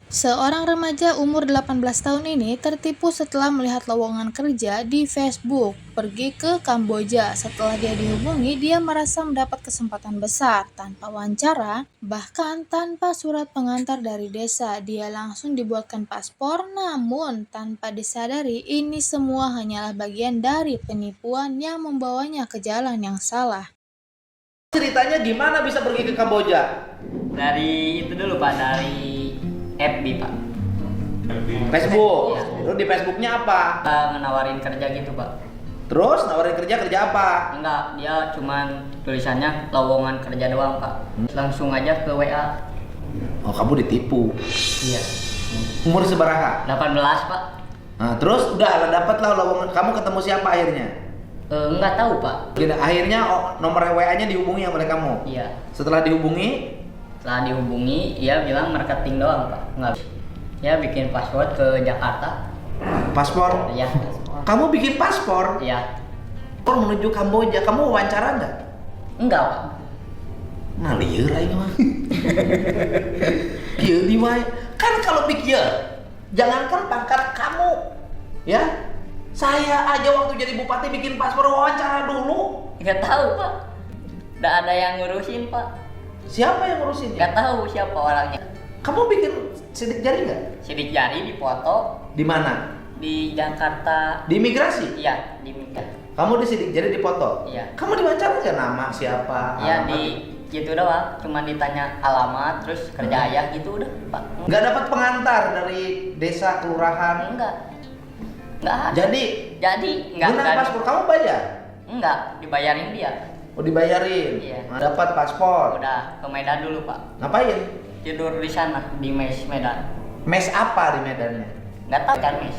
Seorang remaja umur 18 tahun ini tertipu setelah melihat lowongan kerja di Facebook. Pergi ke Kamboja. Setelah dia dihubungi, dia merasa mendapat kesempatan besar tanpa wawancara, bahkan tanpa surat pengantar dari desa. Dia langsung dibuatkan paspor, namun tanpa disadari ini semua hanyalah bagian dari penipuan yang membawanya ke jalan yang salah. Ceritanya gimana bisa pergi ke Kamboja? Dari itu dulu Pak, dari FB Pak. Facebook. Iya. Terus di Facebooknya apa? Menawarin kerja gitu Pak. Terus nawarin kerja apa? Enggak, dia cuman tulisannya lowongan kerja doang Pak. Langsung aja ke WA. Oh, kamu ditipu. Iya. Umur seberaha? 18 Pak. Nah, terus udah dapat lah lowongan. Kamu ketemu siapa akhirnya? Enggak tahu Pak. Gini, akhirnya nomor WA-nya dihubungi oleh kamu. Iya. Setelah dihubungi, Dia bilang marketing doang Pak. Enggak. Dia bikin password ke Jakarta. paspor. Iya. Kamu bikin paspor Iya. menuju Kamboja. Kamu wawancara nggak? Enggak Pak. Nah, lieur aing mah. Kieu di wae. Kan kalau pikir, jangankan pangkat kamu, ya. Saya aja waktu jadi bupati bikin paspor wawancara dulu. Enggak tahu Pak. Enggak ada yang ngurusin Pak. Siapa yang ngurusin? Enggak tahu siapa orangnya. Kamu bikin sidik jari nggak? Sidik jari dipoto Di mana? di Jakarta. Di imigrasi? Iya, di Mika. Kamu di sidik jari dipoto? Iya. Kamu diwawancara nggak nama siapa? Iya, alamat? di gitu doang. Cuman ditanya alamat, terus kerja ayah gitu udah, Pak. Nggak dapat pengantar dari desa kelurahan. Enggak. Enggak ada. Jadi enggak guna ada. paspor kamu bayar? Enggak, dibayarin dia. Oh, dibayarin? Iya. Nah, dapat paspor. Udah ke Medan dulu, Pak. Ngapain? Tidur di sana di mes Medan. Mes apa di Medannya? Enggak tahu kan mes.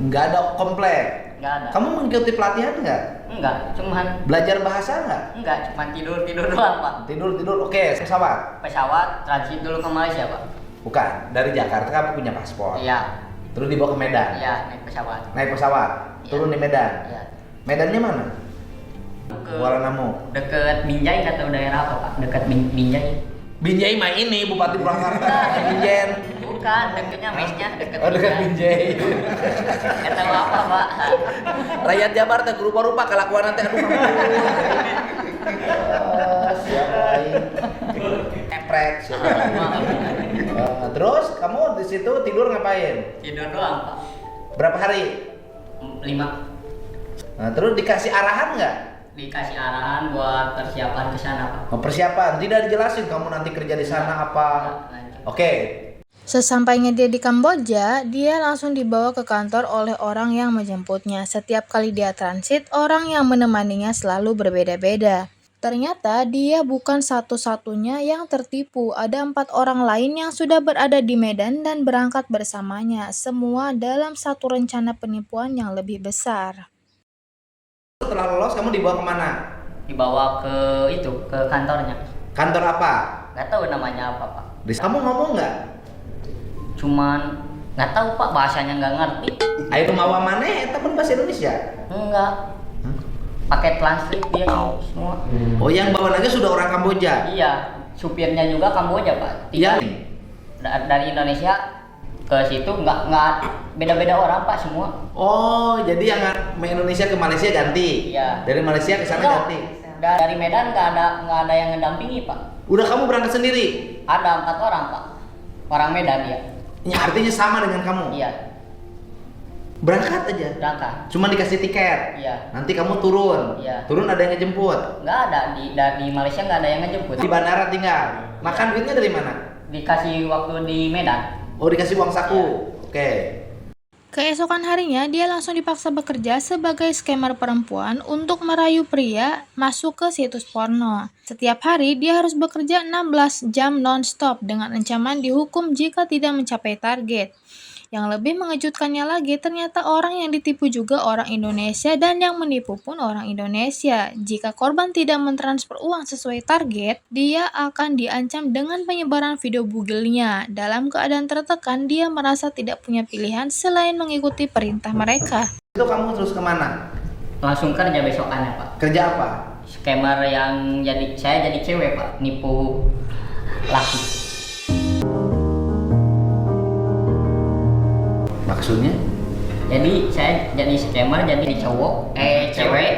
Nggak ada komplek. Enggak ada. Kamu mengikuti pelatihan nggak? Enggak, cuman Belajar bahasa nggak? enggak, cuman tidur doang, Pak. Tidur. Oke, pesawat? Pesawat transit dulu ke Malaysia, Pak. Bukan, dari Jakarta kamu punya paspor. Iya. Terus dibawa ke Medan. Iya, naik pesawat. Naik pesawat, Iya. turun di Medan. Iya. Medannya mana? Ke Kuala Namu. deket Binjai, nggak tahu daerah apa Pak, deket Binjai. Binjai mah ini Bupati Purwakarta, Binjen. Bukan, deketnya mesnya deket Oh, dekat Binjai. Nggak tahu apa Pak. Rakyat Jabar teh rupa-rupa kelakuan nanti aduh. Siapa lain? Eprek siapa lain? Terus kamu di situ tidur ngapain? Tidur doang Pak. Berapa hari? 5. Nah, terus dikasih arahan nggak? Dikasih arahan buat persiapan ke sana Pak. Oh, persiapan, tidak dijelasin kamu nanti kerja di sana apa? Oke. Sesampainya dia di Kamboja, dia langsung dibawa ke kantor oleh orang yang menjemputnya. Setiap kali dia transit, orang yang menemaninya selalu berbeda-beda. Ternyata dia bukan satu-satunya yang tertipu. Ada 4 orang lain yang sudah berada di Medan dan berangkat bersamanya. Semua dalam satu rencana penipuan yang lebih besar. Setelah lolos kamu dibawa kemana? Dibawa ke kantornya. Kantor apa? Nggak tahu namanya apa Pak. Kamu ngomong nggak? Cuman nggak tahu Pak, bahasanya nggak ngerti. Ayo mawa mana? Temen bahasa Indonesia? Enggak. Pakai translate dia semua. Oh, yang bawa lagi sudah orang Kamboja? Iya, supirnya juga Kamboja Pak. Iya. Dari Indonesia ke situ nggak beda-beda orang Pak semua. Oh, jadi yang Indonesia ke Malaysia ganti? Iya. Dari Malaysia ke sana Enggak. ganti? Dari Medan nggak ada yang ngedampingi Pak. Udah kamu berangkat sendiri? Ada 4 orang Pak. Orang Medan ya. Ya, artinya sama dengan kamu? Iya, Berangkat aja? berangkat. Cuma dikasih tiket? Iya. Nanti kamu turun? Iya. Turun ada yang ngejemput? Nggak ada di Malaysia nggak ada yang ngejemput. Di bandara tinggal? Makan duitnya dari mana? Dikasih waktu di Medan. Oh, dikasih uang saku? Iya. Oke. Keesokan harinya, dia langsung dipaksa bekerja sebagai scammer perempuan untuk merayu pria masuk ke situs porno. Setiap hari, dia harus bekerja 16 jam non-stop dengan ancaman dihukum jika tidak mencapai target. Yang lebih mengejutkannya lagi, ternyata orang yang ditipu juga orang Indonesia dan yang menipu pun orang Indonesia. Jika korban tidak mentransfer uang sesuai target, dia akan diancam dengan penyebaran video bugelnya. Dalam keadaan tertekan, dia merasa tidak punya pilihan selain mengikuti perintah mereka. Itu kamu terus kemana? Langsung kerja besokannya Pak. Kerja apa? Scammer yang saya jadi cewek Pak, nipu laki. Maksudnya? Jadi saya jadi scammer, jadi cowok, cewek.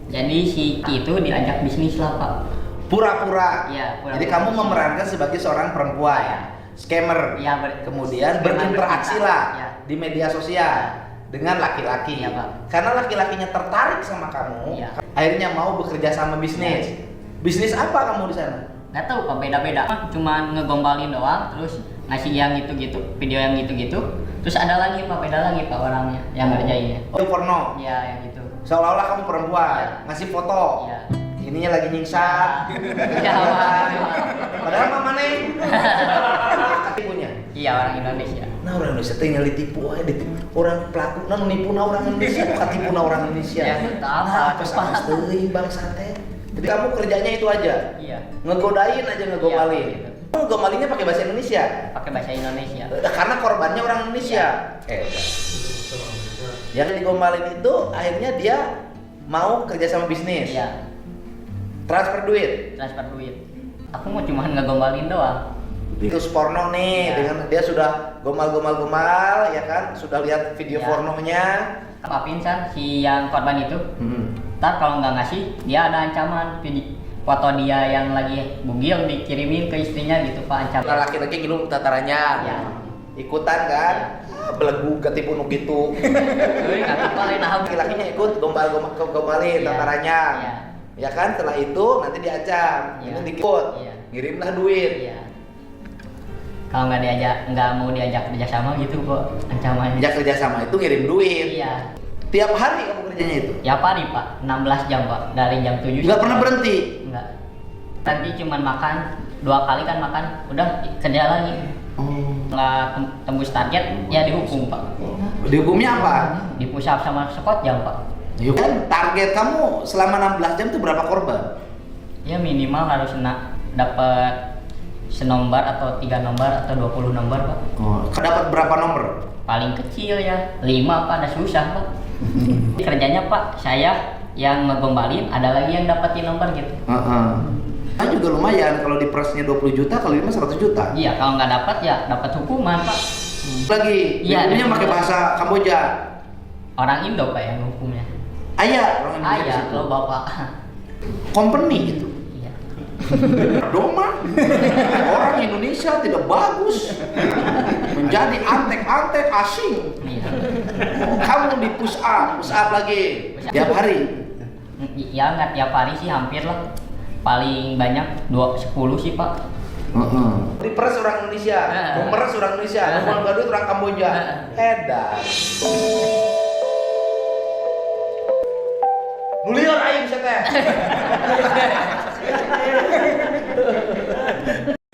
Jadi si itu diajak bisnis lah Pak. Pura-pura. Iya, pura-pura. Jadi kamu memerankan sebagai seorang perempuan, Iya. scammer. Iya, Kemudian scammer berinteraksi bercinta. lah Iya. di media sosial dengan laki-laki. Iya, Pak. Karena laki-lakinya tertarik sama kamu, Iya. akhirnya mau bekerja sama bisnis. Bisnis apa kamu di sana? Nggak tahu Pak, beda-beda. Cuman ngegombalin doang, terus ngasih yang gitu-gitu, video yang gitu-gitu. Terus ada lagi Pak, beda lagi Pak orangnya yang ngerjainnya. Oh, porno. Iya, yang gitu. Seolah-olah kamu perempuan, Iya. ngasih foto. Iya. Ininya lagi nyiksa. Iya, Pak. Padahal mama neng. Ibunya. Iya, orang Indonesia. Nah orang Indonesia tinggal ditipu aja, ditipu orang pelaku, nah nipu orang Indonesia, bukan tipu orang Indonesia. Ya, apa, Nah, apa. pas teuing bangsa teh. Jadi kamu kerjanya itu aja, Iya. ngegodain aja ngegombalin. Iya, gitu. Kamu gomalinnya pakai bahasa Indonesia, Pakai bahasa Indonesia. karena korbannya orang Indonesia. Yang digombalin itu akhirnya dia mau kerja sama bisnis, Iya, transfer duit. transfer duit. Aku mau cuman ngegombalin doang. Terus porno nih, Iya. dengan dia sudah gomal-gomal ya kan, sudah lihat video Iya. pornonya. Apa pinsan si yang korban itu? Ntar kalau nggak ngasih, dia ada ancaman foto dia yang lagi bugil dikirimin ke istrinya gitu Pak, ancaman. Nah, laki-laki ngilu tatarannya, Iya. ikutan kan, belegu ketipu nu gitu. Laki-lakinya ikut gombalin Iya. tatarannya, Iya. ya kan. Setelah itu nanti diacam, Iya. ini dikut, Iya. ngirimlah duit. Iya. Kalau nggak mau diajak kerjasama gitu kok ancamannya. Ya kerjasama itu ngirim duit. Iya. Tiap hari kamu kerjanya itu, Ya Pak, 16 jam Pak, dari jam 7. nggak pernah berhenti. Enggak. Nanti cuman makan 2 kali kan makan, udah kerja lagi. Nggak tembus target, ya dihukum Pak. Dihukumnya apa? Dipusap sama sekot jam Pak. Ya kan target kamu selama 16 jam itu berapa korban? Ya minimal harus dapat senombar atau 3 nomor atau 20 nomor Pak. Dapat berapa nomor? Paling kecil ya 5 Pak, ada susah Pak. Kerjanya Pak, saya yang ngegombalin, ada lagi yang dapetin nomor gitu. Nah juga lumayan kalau di persnya 20 juta, kalau ini mah 100 juta. Iya, kalau nggak dapat ya dapat hukuman Pak. Lagi, Iya, hukumnya ada. pakai bahasa Kamboja. Orang Indo Pak yang hukumnya. Ayah, orang Indonesia di Ayah, situ. lo bapak. Company gitu. Iya. Doma, orang Indonesia tidak bagus, menjadi antek-antek asing. Iya. Kamu di push up lagi tiap hari. Ya nggak tiap hari sih, hampir lah. Paling banyak 10 sih Pak. Di peres orang Indonesia, memeres orang Indonesia, ngomong duit orang Kamboja. Edan. Nuliar aing teh.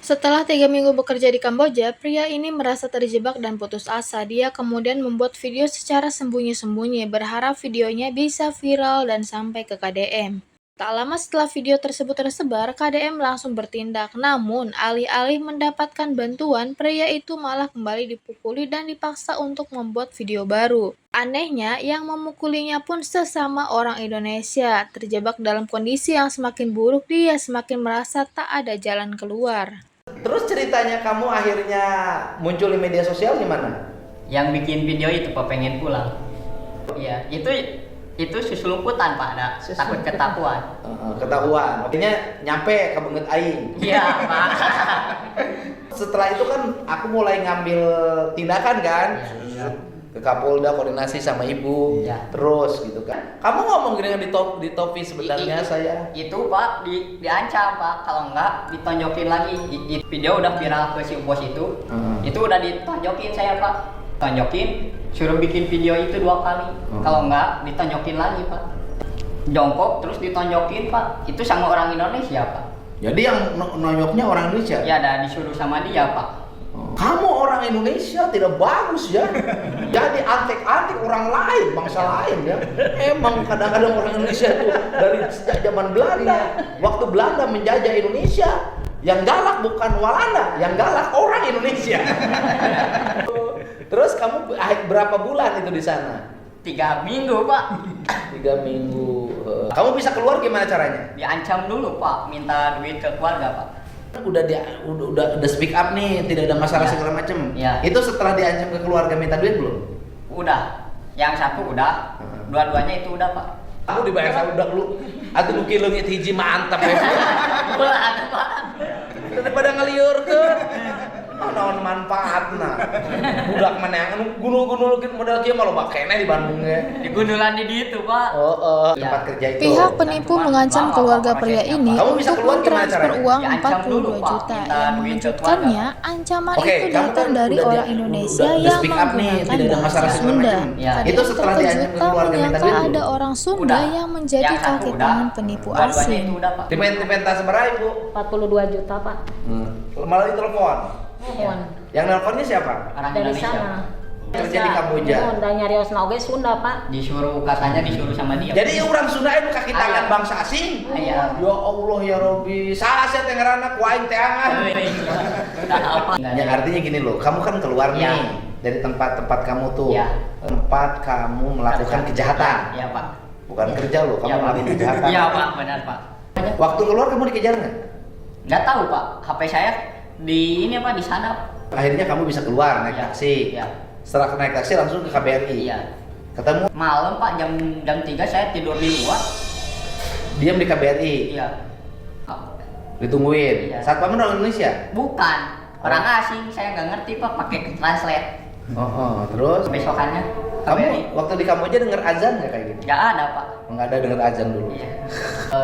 Setelah 3 minggu bekerja di Kamboja, pria ini merasa terjebak dan putus asa. Dia kemudian membuat video secara sembunyi-sembunyi, berharap videonya bisa viral dan sampai ke KDM. Tak lama setelah video tersebut tersebar, KDM langsung bertindak. Namun, alih-alih mendapatkan bantuan, pria itu malah kembali dipukuli dan dipaksa untuk membuat video baru. Anehnya, yang memukulinya pun sesama orang Indonesia. Terjebak dalam kondisi yang semakin buruk, dia semakin merasa tak ada jalan keluar. Terus ceritanya kamu akhirnya muncul di media sosial gimana? Yang bikin video itu Pak pengen pulang. Iya, itu susulumputan Pak, ada takut ketahuan. Ketahuan. Akhirnya nyampe ke benget aing. Iya Pak. Setelah itu kan aku mulai ngambil tindakan kan. Iya. Ke Kapolda koordinasi sama ibu. Iya. Terus gitu kan. Kamu ngomong gini kan di topi sebenarnya saya. Itu Pak diancam Pak, kalau enggak ditonjokin lagi. Video udah viral ke si bos itu. Itu udah ditonjokin saya Pak. Tonjokin, suruh bikin video itu 2 kali. Kalau enggak ditonjokin lagi Pak. Jongkok terus ditonjokin Pak. Itu sama orang Indonesia Pak. Jadi yang nonyoknya orang Indonesia. Ya ada disuruh sama dia Pak. Kamu orang Indonesia tidak bagus ya. Jadi antek-antek orang lain, bangsa lain ya. Emang kadang-kadang orang Indonesia itu dari sejak zaman Belanda. Waktu Belanda menjajah Indonesia, yang galak bukan Walanda, yang galak orang Indonesia. Terus kamu berapa bulan itu di sana? 3 minggu Pak. 3 minggu. Kamu bisa keluar gimana caranya? Diancam dulu Pak, minta duit ke keluarga Pak. Udah speak up nih, tidak ada masalah Ya. segala macem. Ya. Itu setelah diancam ke keluarga minta duit belum? Udah. Yang satu udah. Dua-duanya itu udah, Pak. Aku dibayar sama udah lu. Atuh nu kieu leungit hiji mantap ya. Ulah ada, Pak. Daripada ngaliurkeun. Naon manfaatna. Budak mana yang gunul-gunul modal kieu mah loba keneh di Bandung ge. Di gundulan di ditu, Pak. Heeh, Ya. tempat kerja itu. Pihak penipu mengancam keluarga pria ini Kamu bisa untuk keluar gimana mentransfer caranya? uang Diancam dulu, 42 Pak. juta. Minta Yang duit ke mengejutkannya, ancaman Oke, itu kamu datang kan dari udah orang di- Indonesia udah yang speak up nih, menggunakan tidak ada bahasa masalah segala Sunda. macam. Ya. Kadek Itu setelah diancam ke terkejut tak keluarga minta menyangka duit belum? ada orang Sunda Udah. yang menjadi Yang satu kaki udah. tangan penipu Dua-duanya asing. itu udah, Pak. Dipentas seberapa Ibu? 42 juta Pak. Malah ditelepon. Mohon. Yang nelponnya siapa? Orang Dari Indonesia. sana. Kerja di Kamboja. Udah nyarios oge Sunda Pak. Disuruh katanya disuruh sama dia. Jadi orang Sunda itu kaki tangan Aya. bangsa asing. Aya. Ya Allah ya Robi. Saha sia teh ngaranna ku aing teh angan. Udah apa? Ya artinya gini loh, kamu kan keluar Ya. nih dari tempat-tempat kamu tuh. Ya. Tempat kamu melakukan kejahatan. Iya, Pak. Bukan kerja loh, kamu Iya, Pak. melakukan kejahatan. Iya, Pak, benar, Pak. Waktu keluar kamu dikejar nggak? Nggak tahu, Pak. HP saya di ini apa disadap. Akhirnya kamu bisa keluar naik Iya. taksi. Iya. Setelah naik taksi langsung ke KBRI. Iya. Ketemu, Malam, Pak, jam 3 saya tidur di luar. diam di KBRI. Iya. Ditungguin. Iya. Satpam orang Indonesia. Bukan. Orang asing, saya nggak ngerti, Pak, pakai translate. Terus Besokannya kamu KBRI. waktu di Kamboja denger azan nggak kayak gitu? Nggak ada, Pak. Nggak ada denger azan dulu. Iya.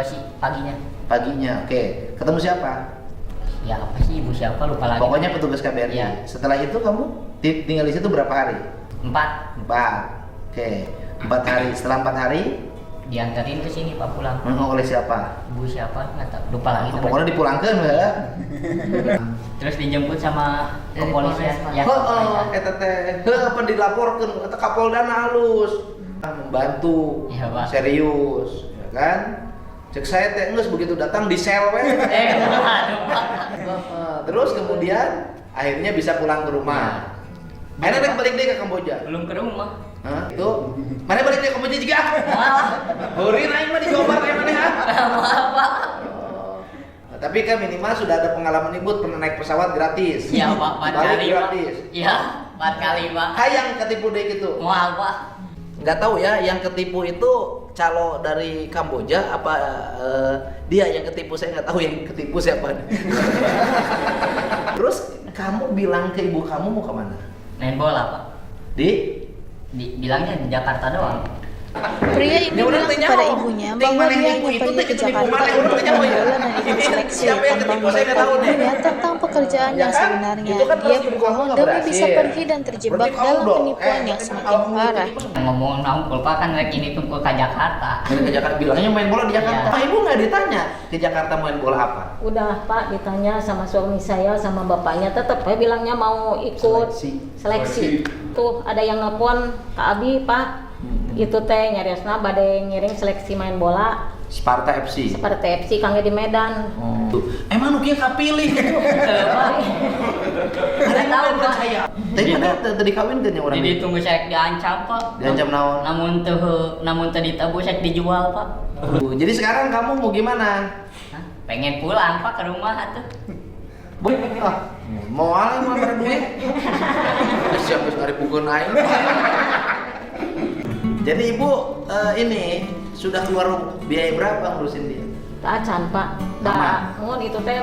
Si paginya. Paginya, oke. Ketemu siapa? Ya apa sih ibu siapa lupa lagi. Pokoknya petugas KBRI. Iya. Setelah itu kamu tinggal di situ berapa hari? 4 Oke. 4 hari. Setelah 4 hari, diantarin ke sini, Pak, pulang. oleh siapa? Ibu siapa nggak tahu, lupa lagi namanya. Pokoknya dipulangkan ya. Terus dijemput sama kepolisian. Ya. Eta teh, apa dilaporkan eta Kapoldana halus. Membantu. Iya, Pak. Serius, ya kan? Cek saya teh geus begitu datang di sel we. Aduh, Pak. Terus kemudian akhirnya bisa pulang ke rumah. Mana rek balik deh ke Kamboja? Belum ke rumah. Hah? Itu mana balik deh ke Kamboja juga? Malah. Heureun aing mah di Jawa Barat yang mana ha? Malah, Pak. Nah, tapi kan minimal sudah ada pengalaman Ibu pernah naik pesawat gratis. Iya, Pak, 4 Balik kali, Pak. gratis. Iya, 4 kali, Pak. Hayang ketipu deh gitu. Mual, Pak. Nggak tahu ya, yang ketipu itu calo dari Kamboja apa dia yang ketipu, saya nggak tahu yang ketipu siapa. Terus kamu bilang ke ibu kamu mau kemana? Main bola, Pak. Bilangnya di Jakarta doang. Pria ini bilang kepada ibunya bahwa dia hanya pergi ke Jakarta untuk main bola dan ikut seleksi tanpa memberitahu ibunya tentang pekerjaan yang sebenarnya. Dia berbohong demi bisa pergi dan terjebak dalam penipuan yang semakin parah. Ngomong nongkul, Pak, kan rek ini tuh ke Jakarta. Ke Jakarta, bilangnya main bola di Jakarta. Iya. Pak, ibu nggak ditanya ke Jakarta main bola apa? Udah Pak ditanya sama suami saya sama bapaknya tetap bilangnya mau ikut seleksi. Tuh ada yang nelpon Kak Abi, Pak. Itu teh nyariosna bade ngiring seleksi main bola Sparta FC. seperti FC kangge di Medan. Emang nu kieu kapilih gitu. Ada yang tahu, mau Pak. percaya. Tapi mana tadi kawin kan orang Jadi itu? tunggu saya diancam, Pak. Diancam naon? Namun teu ditebu saya dijual, Pak. Jadi sekarang kamu mau gimana? Hah? Pengen pulang, Pak, ke rumah atuh. Mau alih mah ada duit. Siapa yang pukul aing? Jadi ibu ini sudah keluar biaya berapa ngurusin dia? Tak acan Pak. Da mun itu teh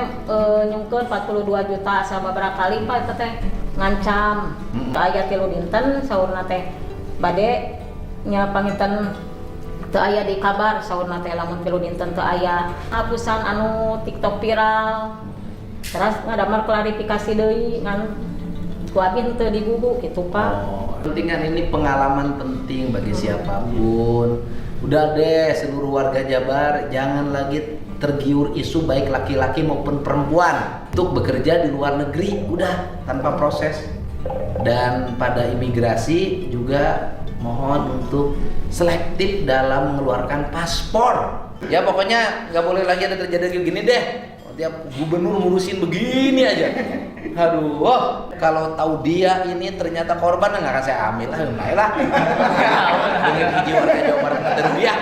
nyungkeun 42 juta sababaraha kali Pak itu teh ngancam. Aya 3 dinten saurna teh bade nya panginten teu aya di kabar saurna teh lamun 3 dinten teu aya hapusan anu TikTok viral. Terus ngadamar klarifikasi deui ngan ku abi teu digugu gitu Pak. Penting kan ini pengalaman penting bagi siapapun. Udah deh seluruh warga Jabar jangan lagi tergiur isu baik laki-laki maupun perempuan untuk bekerja di luar negeri udah tanpa proses. Dan pada imigrasi juga mohon untuk selektif dalam mengeluarkan paspor. Ya pokoknya nggak boleh lagi ada terjadi gini deh. Tiap gubernur ngurusin begini aja. Aduh, kalau tahu dia ini ternyata korban nggak akan saya ambil lah, enggak lah. Dengan hiji warga Jawa Barat nggak ada rupiah.